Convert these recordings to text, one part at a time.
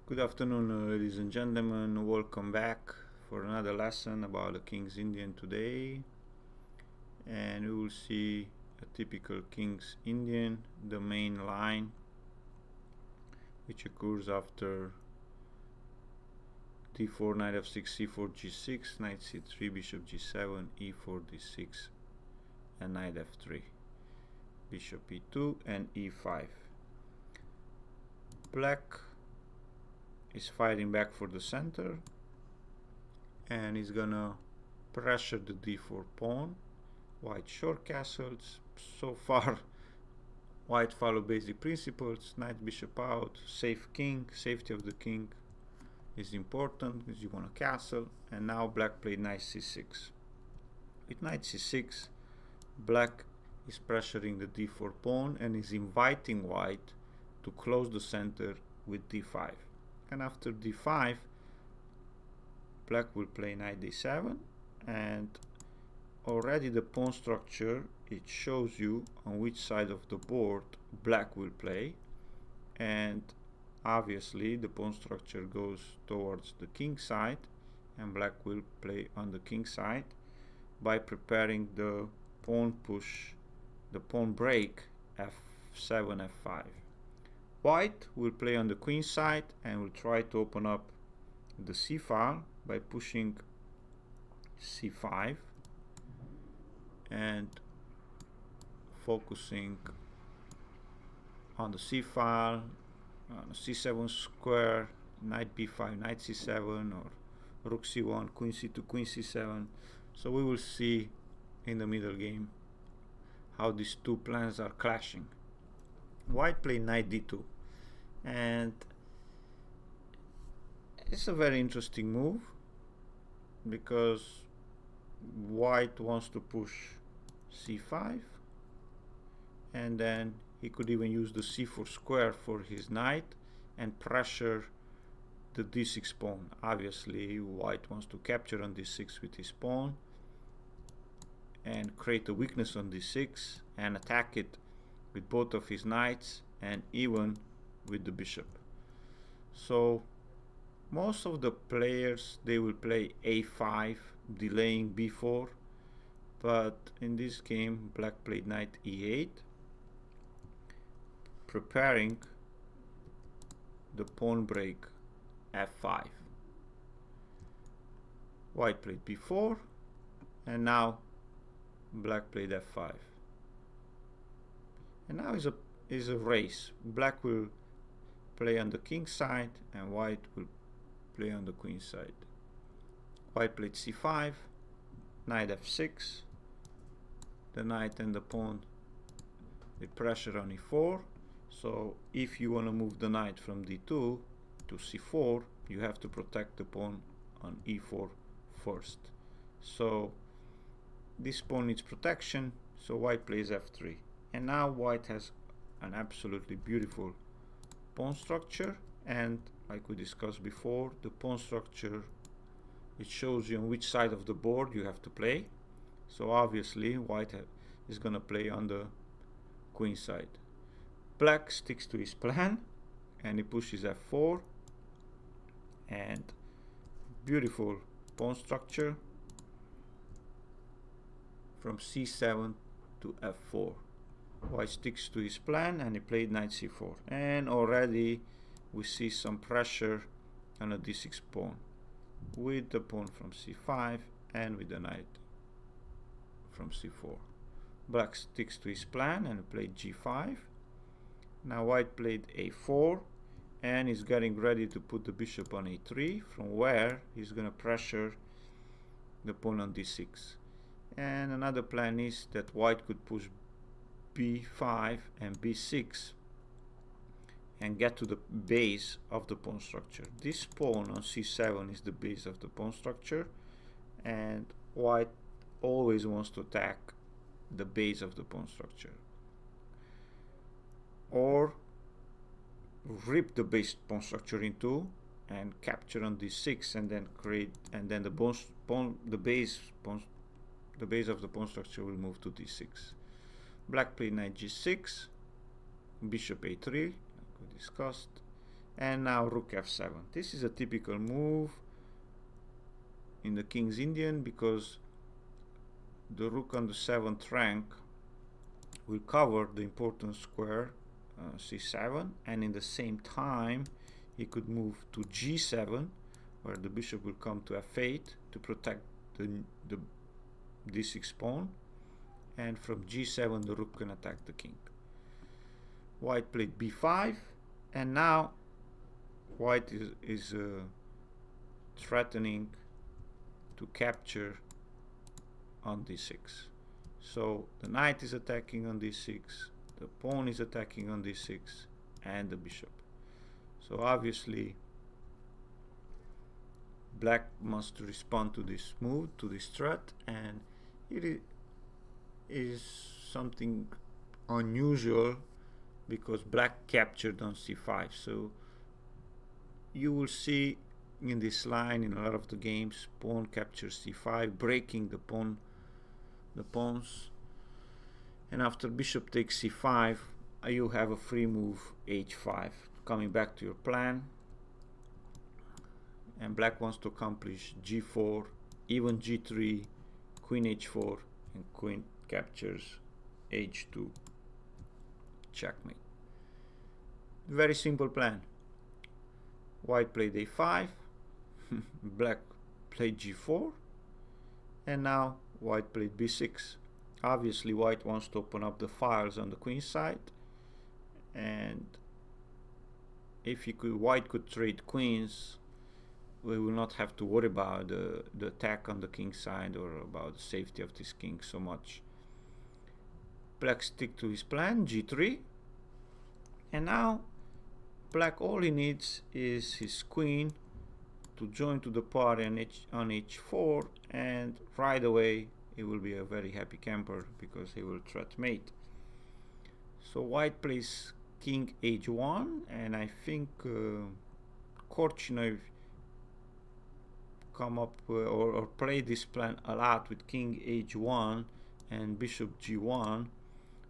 Good afternoon, ladies and gentlemen. Welcome back for another lesson about the King's Indian today. And we will see a typical King's Indian, the main line, which occurs after d4, knight f6, c4, g6, knight c3, bishop g7, e4, d6, and knight f3, bishop e2, and e5. Black is fighting back for the center and he's gonna pressure the d4 pawn. White short castles. So far white follow basic principles: knight, bishop out, safe king. Safety of the king is important because you want a castle. And now black played knight c6. With knight c6, black is pressuring the d4 pawn and is inviting white to close the center with d5. And after d5, black will play knight d7, and already the pawn structure, it shows you on which side of the board black will play, and obviously the pawn structure goes towards the king side, and black will play on the king side by preparing the pawn push, the pawn break f7, f5. White will play on the queen side and will try to open up the c file by pushing c5 and focusing on the c file, on c7 square, knight b5, knight c7, or rook c1, queen c2, queen c7. So we will see in the middle game how these two plans are clashing. White played knight d2, and it's a very interesting move because white wants to push c5, and then he could even use the c4 square for his knight and pressure the d6 pawn. Obviously white wants to capture on d6 with his pawn and create a weakness on d6 and attack it with both of his knights and even with the bishop. So most of the players, they will play a5, delaying b4, but in this game black played knight e8, preparing the pawn break f5. White played b4, and now black played f5. And now is a race. Black will play on the king side and white will play on the queen side. White played c5, knight f6. The knight and the pawn, they pressure on e4. So if you want to move the knight from d2 to c4, you have to protect the pawn on e4 first. So this pawn needs protection, so white plays f3. And now white has an absolutely beautiful pawn structure, and like we discussed before, the pawn structure, it shows you on which side of the board you have to play. So obviously white is going to play on the queen side. Black sticks to his plan and he pushes f4, and beautiful pawn structure from c7 to f4. White sticks to his plan and he played knight c4, and already we see some pressure on a d6 pawn with the pawn from c5 and with the knight from c4. Black sticks to his plan and played g5. Now white played a4 and is getting ready to put the bishop on a3, from where he's going to pressure the pawn on d6. And another plan is that white could push b5 and b6 and get to the base of the pawn structure. This pawn on c7 is the base of the pawn structure, and white always wants to attack the base of the pawn structure, or rip the base pawn structure in two and capture on d6, and then create, and then the base of the pawn structure will move to d6. Black played knight g6, bishop a3, like we discussed, And now rook f7. This is a typical move in the King's Indian because the rook on the 7th rank will cover the important square c7, and in the same time he could move to g7 where the bishop will come to f8 to protect the d6 pawn, and from g7 the rook can attack the king. White played b5, and now white is threatening to capture on d6. So the knight is attacking on d6, the pawn is attacking on d6, and the bishop. So obviously black must respond to this move, to this threat, and it is something unusual because black captured on c5. So you will see in this line in a lot of the games, pawn captures c5, breaking the pawns, and after bishop takes c5 you have a free move h5, coming back to your plan, and black wants to accomplish g4, even g3, queen h4, and queen captures h2, checkmate. Very simple plan. White played a5, black played g4, and now white played b6. Obviously white wants to open up the files on the queen side, and if white could trade queens, we will not have to worry about the attack on the king side or about the safety of this king so much. Black stick to his plan, g3, and now black, all he needs is his queen to join to the party on h4, and right away he will be a very happy camper because he will threat mate. So white plays king h1, and I think Korchnoi come up or play this plan a lot with king h1 and bishop g1,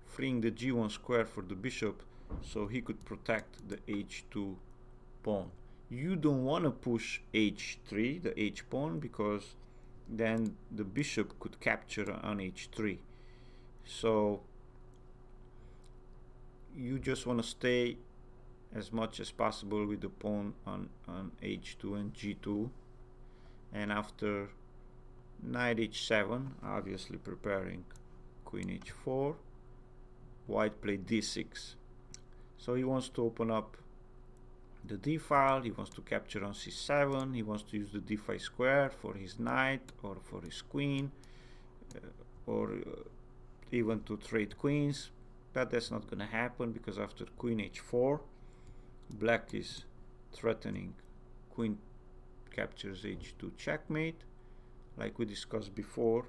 freeing the g1 square for the bishop so he could protect the h2 pawn. You don't want to push h3, the h pawn, because then the bishop could capture on h3. So you just want to stay as much as possible with the pawn on h2 and g2. And after knight h7, obviously preparing queen h4, white played d6. So he wants to open up the d file, he wants to capture on c7, he wants to use the d5 square for his knight or for his queen, or even to trade queens, but that's not going to happen because after queen h4, black is threatening queen captures h2, checkmate. Like we discussed before,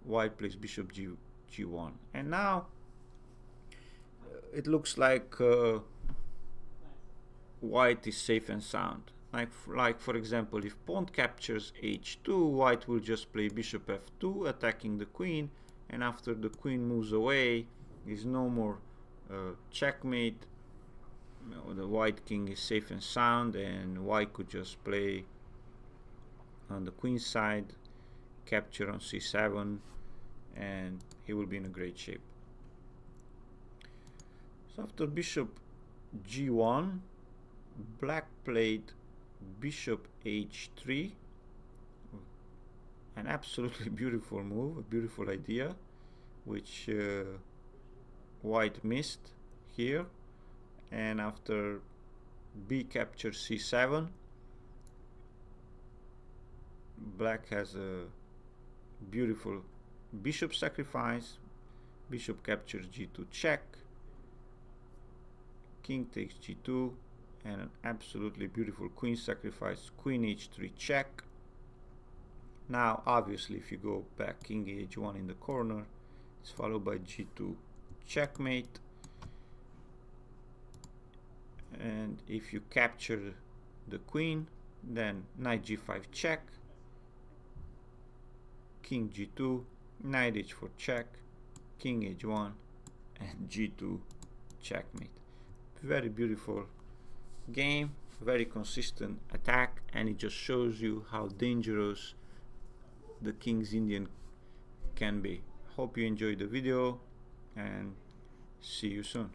white plays bishop g1, and now it looks like white is safe and sound. Like for example, if pawn captures h2, white will just play bishop f2, attacking the queen, and after the queen moves away, is no more checkmate. The white king is safe and sound, and white could just play on the queen side, capture on c7, and he will be in a great shape. So after bishop g1, black played bishop h3, an absolutely beautiful move, a beautiful idea, which white missed here. And after b captures c7, black has a beautiful bishop sacrifice, bishop captures g2, check, king takes g2, and an absolutely beautiful queen sacrifice, queen h3, check. Now obviously if you go back king h1 in the corner, it's followed by g2, checkmate. And if you capture the queen, then knight g5 check, king g2, knight h4 check, king h1, and g2 checkmate. Very beautiful game. very consistent attack, and it just shows you how dangerous the King's Indian can be. Hope you enjoyed the video, and see you soon.